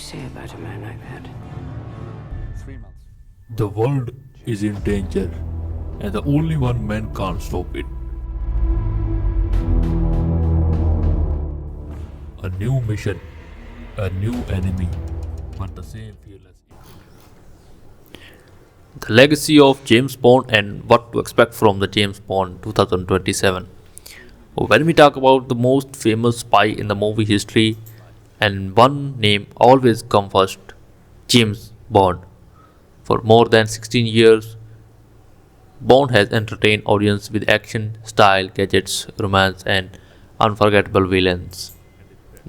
say about a man like that? 3 months. The world is in danger, and the only one man can't stop it. A new mission, a new enemy, but the same fearless. The legacy of James Bond and what to expect from the James Bond 2027. When we talk about the most famous spy in the movie history, and one name always comes first, James Bond. For more than 16 years, Bond has entertained audience with action, style, gadgets, romance, and unforgettable villains.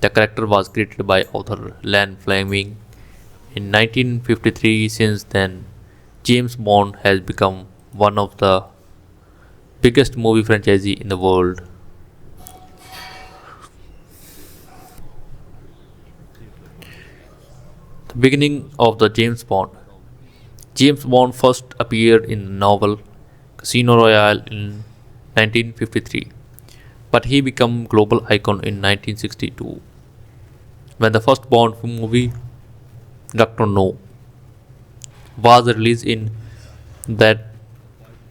The character was created by author Ian Fleming in 1953. Since then, James Bond has become one of the biggest movie franchises in the world. The beginning of the James Bond. James Bond first appeared in the novel Casino Royale in 1953, but he became global icon in 1962 when the first Bond movie, Dr. No, was released. In that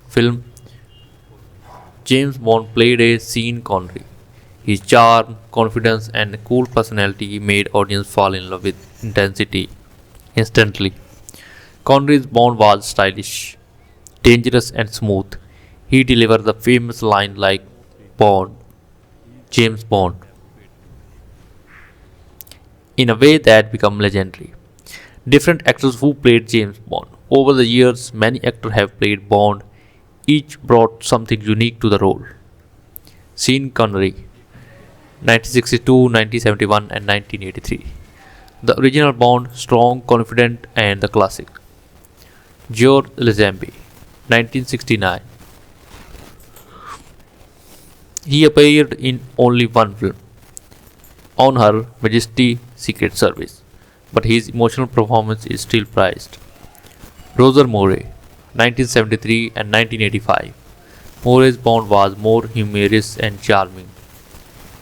film, James Bond played a Sean Connery. His charm, confidence, and cool personality made audience fall in love with intensity instantly. Connery's Bond was stylish, dangerous, and smooth. He delivered the famous line like Bond, James Bond, in a way that became legendary. Different actors who played James Bond. Over the years, many actors have played Bond, each brought something unique to the role. Sean Connery, 1962, 1971, and 1983. The original Bond, strong, confident, and the classic. George Lazenby, 1969. He appeared in only one film, On Her Majesty's Secret Service, but his emotional performance is still prized. Roger Moore, 1973 and 1985. Moore's Bond was more humorous and charming.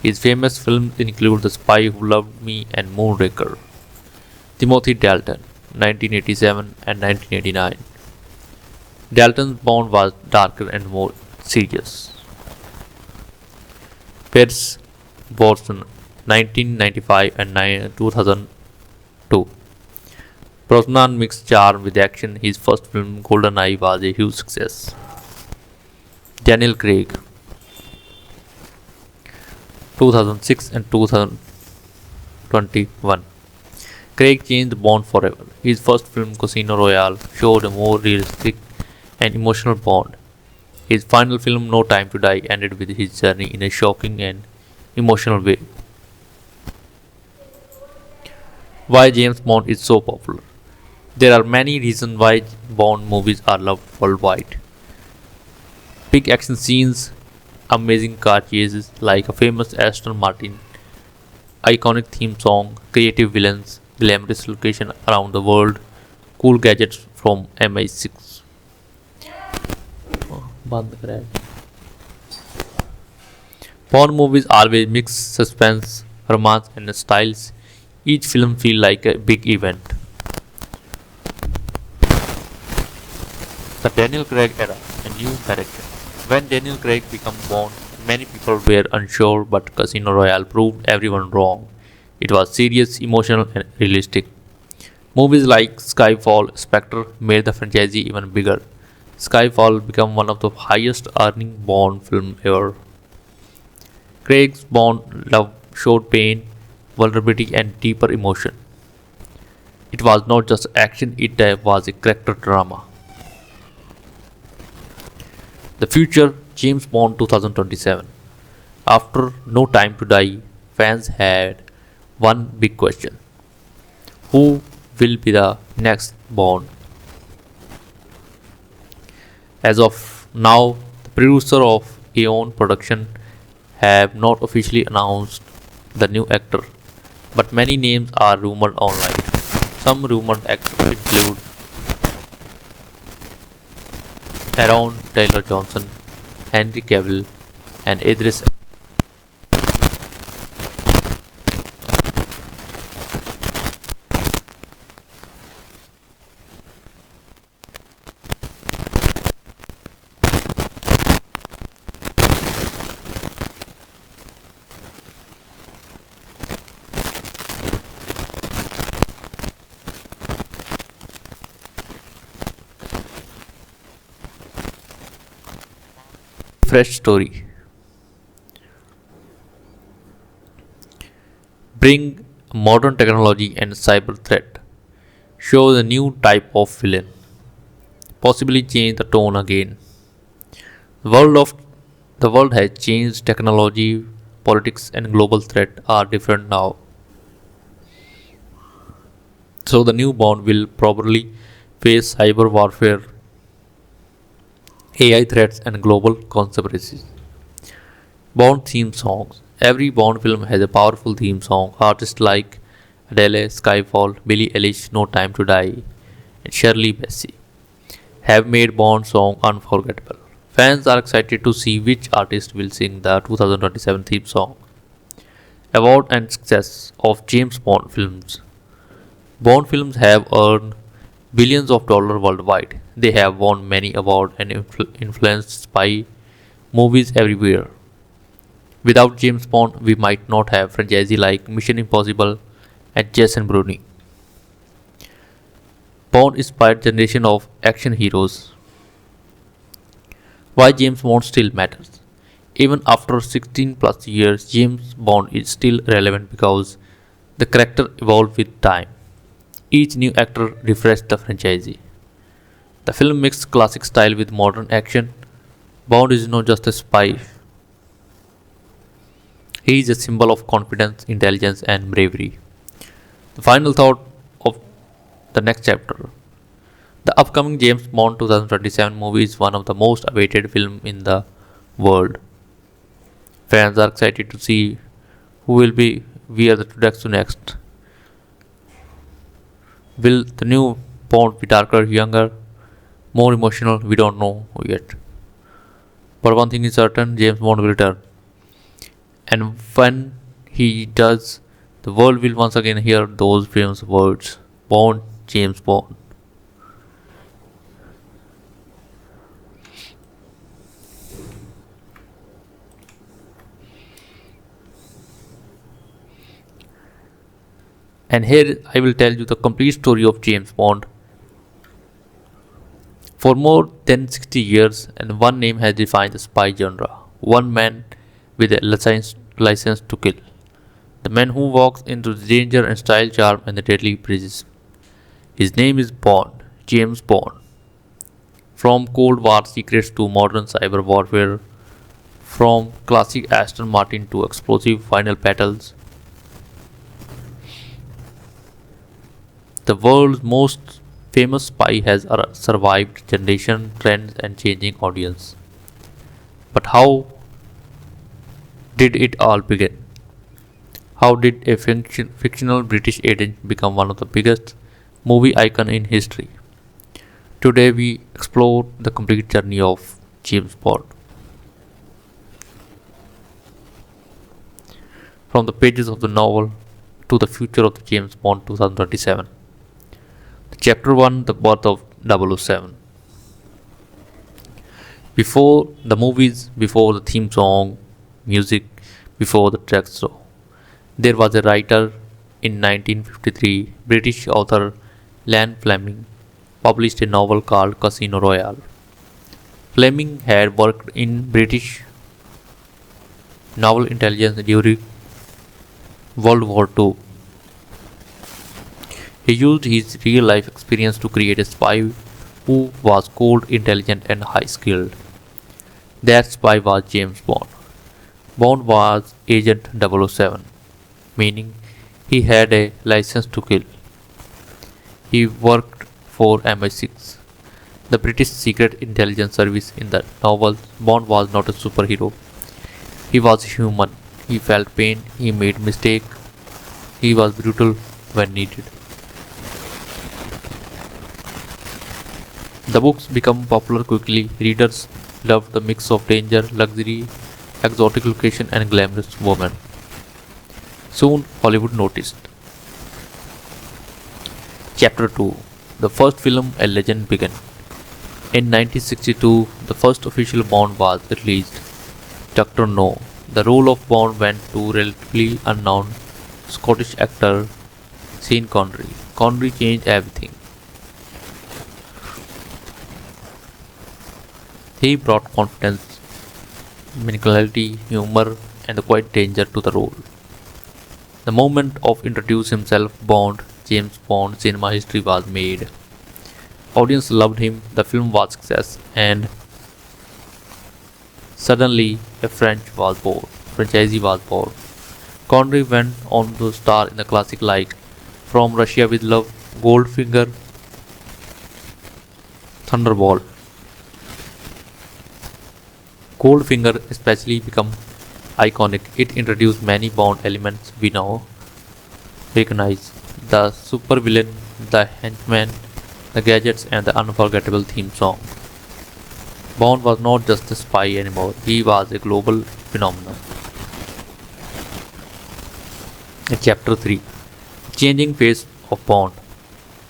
His famous films include The Spy Who Loved Me and Moonraker. Timothy Dalton, 1987 and 1989. Dalton's Bond was darker and more serious. Pierce Brosnan, 1995 and 2002. Brosnan mixed charm with action. His first film, GoldenEye, was a huge success. Daniel Craig, 2006 and 2021. Craig changed Bond forever. His first film, Casino Royale, showed a more realistic and emotional Bond. His final film, No Time to Die, ended with his journey in a shocking and emotional way. Why James Bond is so popular? There are many reasons why Bond movies are loved worldwide. Big action scenes, amazing car chases like a famous Aston Martin, iconic theme song, creative villains, glamorous location around the world, cool gadgets from MI6. Bond movies always mix suspense, romance, and styles. Each film feels like a big event. The Daniel Craig era, a new direction. When Daniel Craig became Bond, many people were unsure, but Casino Royale proved everyone wrong. It was serious, emotional, and realistic. Movies like Skyfall, Spectre made the franchise even bigger. Skyfall became one of the highest earning Bond films ever. Craig's Bond love showed pain, vulnerability, and deeper emotion. It was not just action, it was a character drama. The future, James Bond 2027. After No Time to Die, fans had one big question: who will be the next Bond? As of now, the producer of Aeon Production have not officially announced the new actor, but many names are rumored online. Some rumored actors include Aaron Taylor Johnson, Henry Cavill, and Idris. fresh story. Bring modern technology and cyber threat. Show the new type of villain. Possibly change the tone again. The world of the world has changed. Technology, politics, and global threat are different now. So the new Bond will probably face cyber warfare, AI threats, and global conspiracies. Bond theme songs. Every Bond film has a powerful theme song. Artists like Adele, Skyfall, Billie Eilish, No Time to Die, and Shirley Bassey have made Bond song unforgettable. Fans are excited to see which artist will sing the 2027 theme song. Award and success of James Bond films. Bond films have earned billions of dollars worldwide. They have won many awards and influenced spy movies everywhere. Without James Bond, we might not have franchises like Mission Impossible and Jason Bruni. Bond inspired generation of action heroes. Why James Bond still matters. Even after 16 plus years, James Bond is still relevant because the character evolved with time. Each new actor refreshed the franchise. The film mixed classic style with modern action. Bond is not just a spy, he is a symbol of confidence, intelligence, and bravery. The final thought of the next chapter. The upcoming James Bond 2027 movie is one of the most awaited films in the world. Fans are excited to see who will be wear the to next. Will the new Bond be darker, younger, more emotional? We don't know yet. But one thing is certain, James Bond will return. And when he does, the world will once again hear those famous words. Bond, James Bond. And here I will tell you the complete story of James Bond. For more than 60 years, and one name has defined the spy genre. One man with a license to kill. The man who walks into the danger and style, charm, and the deadly precision. His name is Bond, James Bond. From Cold War secrets to modern cyber warfare, from classic Aston Martin to explosive final battles, the world's most famous spy has survived generation, trends, and changing audience. But how did it all begin? How did a fictional British agent become one of the biggest movie icons in history? Today we explore the complete journey of James Bond. From the pages of the novel to the future of the James Bond 2027. Chapter 1, The Birth of 007. Before the movies, before the theme song, music, before the track show, there was a writer in 1953, British author Ian Fleming, published a novel called Casino Royale. Fleming had worked in British naval intelligence during World War II. He used his real life experience to create a spy who was cold, intelligent, and high skilled. That spy was James Bond. Bond was Agent 007, meaning he had a license to kill. He worked for MI6, the British Secret Intelligence Service. In the novel, Bond was not a superhero. He was human. He felt pain, he made mistakes, he was brutal when needed. The books became popular quickly. Readers loved the mix of danger, luxury, exotic location, and glamorous women. Soon, Hollywood noticed. Chapter 2. The first film, A Legend, began. In 1962, the first official Bond was released, Dr. No. The role of Bond went to relatively unknown Scottish actor Sean Connery. Connery changed everything. He brought confidence, musicality, humor, and the quiet danger to the role. The moment of introduce himself, James Bond cinema history was made. Audience loved him, the film was success, and suddenly a franchisee was born. Connery went on to star in the classic like From Russia with Love, Goldfinger, Thunderball. Goldfinger especially became iconic. It introduced many Bond elements we now recognize: the supervillain, the henchman, the gadgets, and the unforgettable theme song. Bond was not just a spy anymore, he was a global phenomenon. Chapter 3: Changing Face of Bond.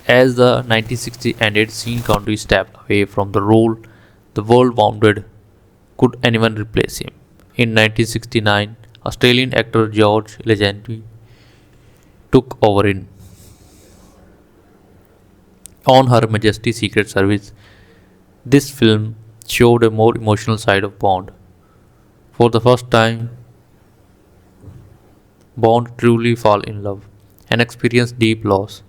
As the 1960s ended, Sean Connery stepped away from the role. The world wondered, could anyone replace him? In 1969, Australian actor George Lazenby took over in On Her Majesty's Secret Service. This film showed a more emotional side of Bond. For the first time, Bond truly fall in love and experience deep loss.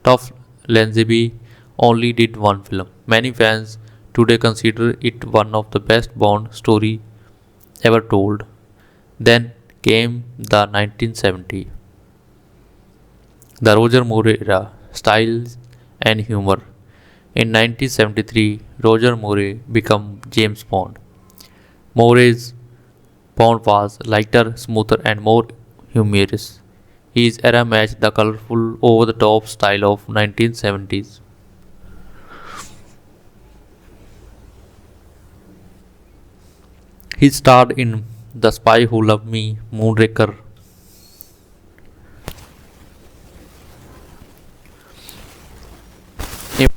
Tough Lazenby only did one film. Many fans today consider it one of the best Bond story ever told. Then came the 1970s, the Roger Moore era, style and humor. In 1973, Roger Moore became James Bond. Moore's Bond was lighter, smoother, and more humorous. His era matched the colorful, over-the-top style of 1970s. He starred in The Spy Who Loved Me, Moonraker, a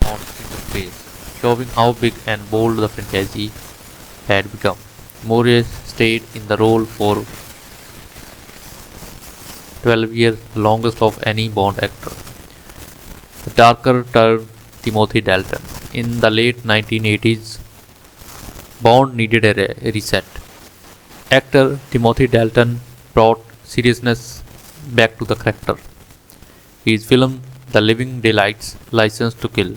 Bond interface, showing how big and bold the franchise had become. Moore stayed in the role for 12 years, the longest of any Bond actor. The darker turned Timothy Dalton. In the late 1980s, Bond needed a reset. Actor Timothy Dalton brought seriousness back to the character. His film The Living Daylights, License to Kill,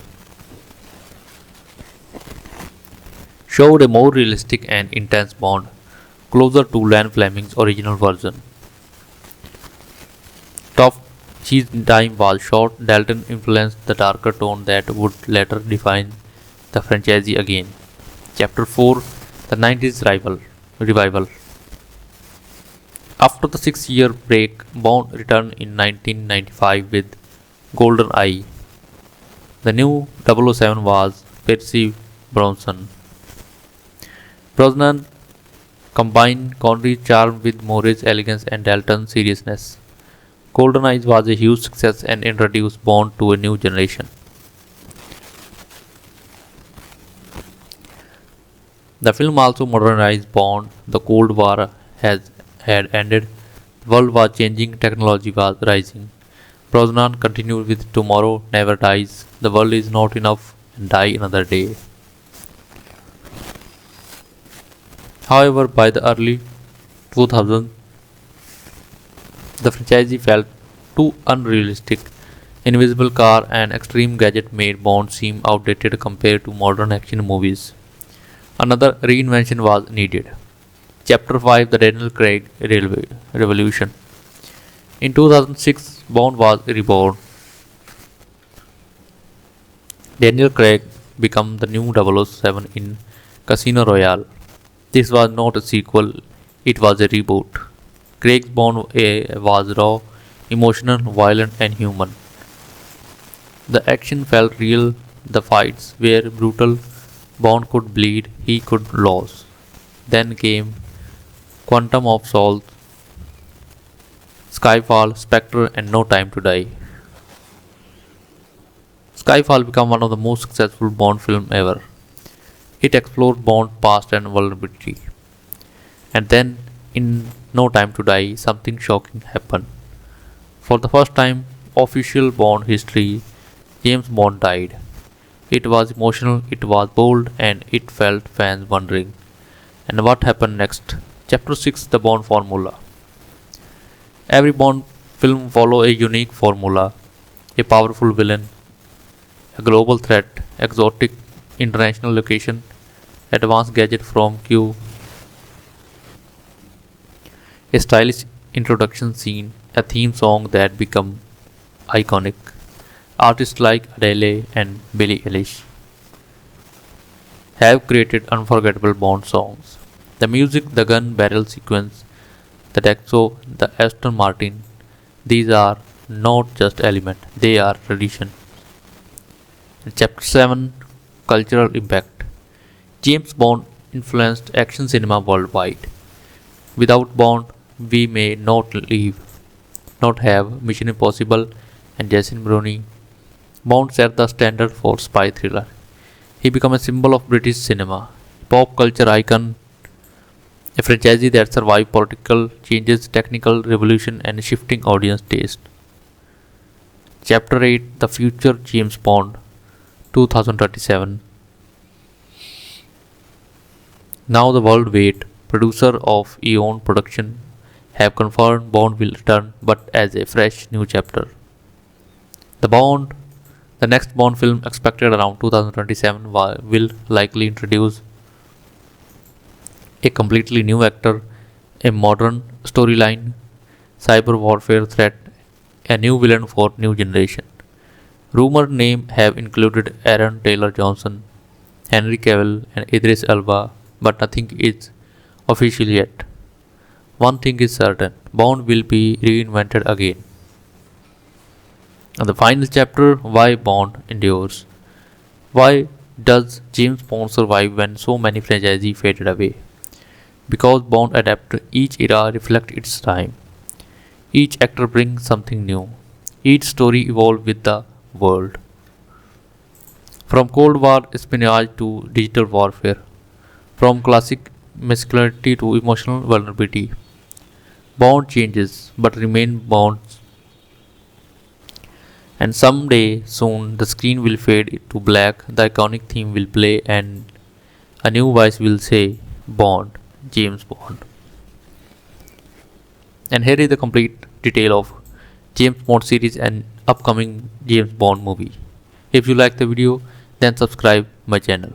showed a more realistic and intense Bond, closer to Ian Fleming's original version. Tough his time was short, Dalton influenced the darker tone that would later define the franchise again. Chapter 4: The 90s Revival. After the 6-year break, Bond returned in 1995 with GoldenEye. The new 007 was Percy Bronson. Brosnan combined Connery's charm with Moore's elegance and Dalton's seriousness. GoldenEye was a huge success and introduced Bond to a new generation. The film also modernized Bond. The Cold War had ended. The world was changing, technology was rising. Brosnan continued with Tomorrow Never Dies, The World Is Not Enough, and Die Another Day. However, by the early 2000s, the franchise felt too unrealistic. Invisible car and extreme gadget made Bond seem outdated compared to modern action movies. Another reinvention was needed. Chapter 5: The Daniel Craig Revolution. In 2006, Bond was reborn. Daniel Craig became the new 007 in Casino Royale. This was not a sequel, it was a reboot. Craig's Bond was raw, emotional, violent, and human. The action felt real, the fights were brutal. Bond could bleed, he could lose. Then came Quantum of Solace, Skyfall, Spectre, and No Time to Die. Skyfall became one of the most successful Bond films ever. It explored Bond's past and vulnerability. And then, in No Time to Die, something shocking happened. For the first time, official Bond history, James Bond died. It was emotional, it was bold, and it felt fans wondering, And what happened next? Chapter 6, The Bond Formula. Every Bond film follow a unique formula: a powerful villain, a global threat, exotic international location, advanced gadget from Q, a stylish introduction scene, a theme song that become iconic. Artists like Adele and Billie Eilish have created unforgettable Bond songs. The music, the gun barrel sequence, the Dexo, the Aston Martin, these are not just elements, they are tradition. Chapter 7, Cultural Impact. James Bond influenced action cinema worldwide. Without Bond, we may not have Mission Impossible and Jason Brony. Bond set the standard for spy thriller. He became a symbol of British cinema, pop culture icon, a franchise that survived political changes, technical revolution, and shifting audience taste. Chapter 8, The Future James Bond 2037. Now the world wait. Producer of Eon Production have confirmed Bond will return, but as a fresh new chapter. The next Bond film expected around 2027 will likely introduce a completely new actor, a modern storyline, cyber warfare threat, a new villain for new generation. Rumored names have included Aaron Taylor Johnson, Henry Cavill, and Idris Elba, but nothing is official yet. One thing is certain: Bond will be reinvented again. And the final chapter: Why Bond endures. Why does James Bond survive when so many franchises faded away? Because Bond adapted. Each era reflects its time. Each actor brings something new. Each story evolved with the world. From Cold War espionage to digital warfare, from classic masculinity to emotional vulnerability, Bond changes but remain Bonds. And someday soon the screen will fade to black, the iconic theme will play, and a new voice will say, Bond, James Bond. And here is the complete detail of James Bond series and upcoming James Bond movie. If you like the video, then subscribe my channel.